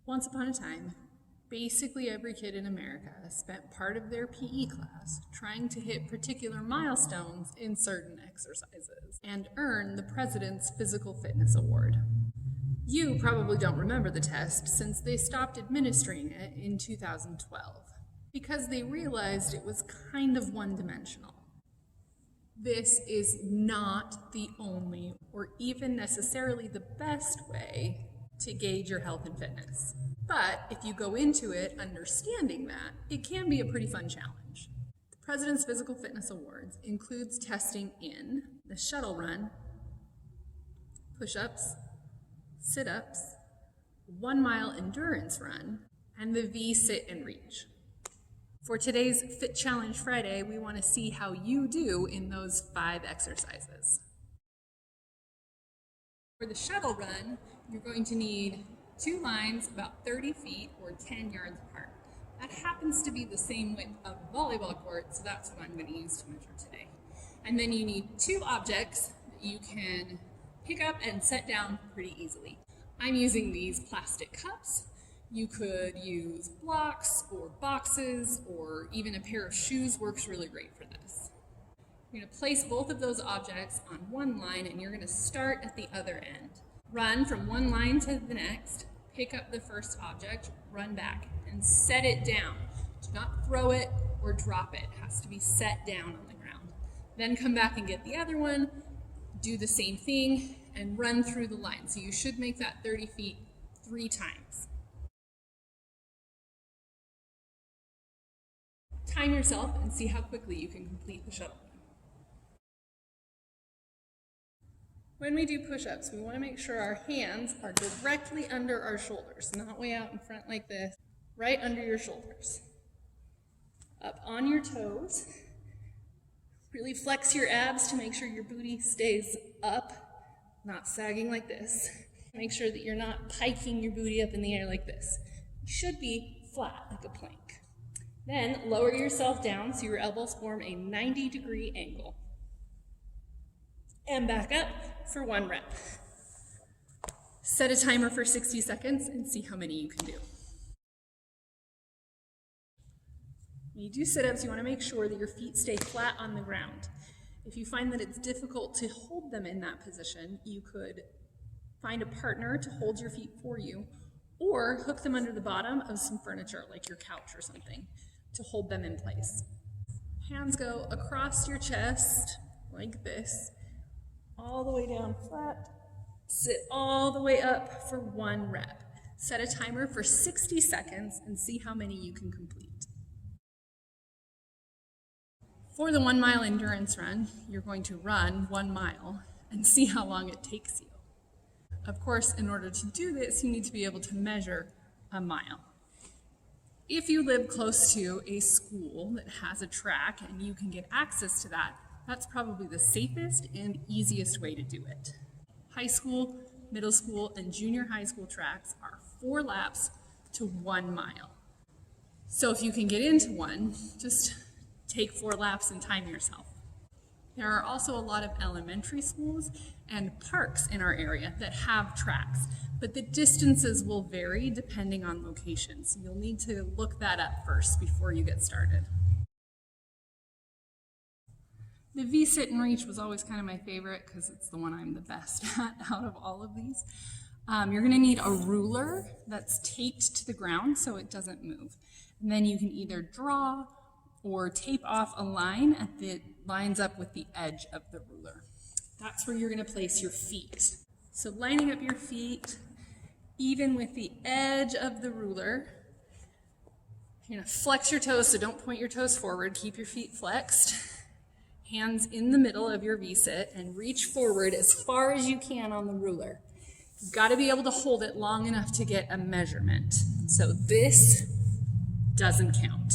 Once upon a time, basically every kid in America spent part of their PE class trying to hit particular milestones in certain exercises and earn the President's Physical Fitness Award. You probably don't remember the test since they stopped administering it in 2012 because they realized it was kind of one-dimensional. This is not the only or even necessarily the best way to gauge your health and fitness. But if you go into it understanding that, it can be a pretty fun challenge. The President's Physical Fitness Awards includes testing in the shuttle run, push-ups, sit-ups, 1 mile endurance run, and the V sit and reach. For today's Fit Challenge Friday, we want to see how you do in those 5 exercises. For the shuttle run, you're going to need 2 lines about 30 feet or 10 yards apart. That happens to be the same width of a volleyball court, so that's what I'm going to use to measure today. And then you need 2 objects that you can pick up and set down pretty easily. I'm using these plastic cups. You could use blocks or boxes, or even a pair of shoes works really great for this. You're going to place both of those objects on one line and you're going to start at the other end. Run from one line to the next, pick up the first object, run back, and set it down. Do not throw it or drop it. It has to be set down on the ground. Then come back and get the other one, do the same thing, and run through the line. So you should make that 30 feet 3 times. Time yourself and see how quickly you can complete the shuttle. When we do push-ups, we want to make sure our hands are directly under our shoulders, not way out in front like this, right under your shoulders. Up on your toes. Really flex your abs to make sure your booty stays up, not sagging like this. Make sure that you're not piking your booty up in the air like this. You should be flat like a plank. Then lower yourself down so your elbows form a 90-degree angle. And back up for 1 rep. Set a timer for 60 seconds and see how many you can do. When you do sit-ups, you want to make sure that your feet stay flat on the ground. If you find that it's difficult to hold them in that position, you could find a partner to hold your feet for you, or hook them under the bottom of some furniture, like your couch or something, to hold them in place. Hands go across your chest, like this, all the way down flat, sit all the way up for 1 rep. Set a timer for 60 seconds and see how many you can complete. For the 1 mile endurance run, you're going to run 1 mile and see how long it takes you. Of course, in order to do this, you need to be able to measure a mile. If you live close to a school that has a track and you can get access to that, that's probably the safest and easiest way to do it. High school, middle school, and junior high school tracks are 4 laps to 1 mile. So if you can get into one, just take 4 laps and time yourself. There are also a lot of elementary schools and parks in our area that have tracks, but the distances will vary depending on location. So you'll need to look that up first before you get started. The V sit and reach was always kind of my favorite because it's the one I'm the best at out of all of these. You're going to need a ruler that's taped to the ground so it doesn't move. And then you can either draw or tape off a line that lines up with the edge of the ruler. That's where you're going to place your feet. So lining up your feet, even with the edge of the ruler. You're going to flex your toes, so don't point your toes forward. Keep your feet flexed. Hands in the middle of your V-sit and reach forward as far as you can on the ruler. You've got to be able to hold it long enough to get a measurement. So this doesn't count.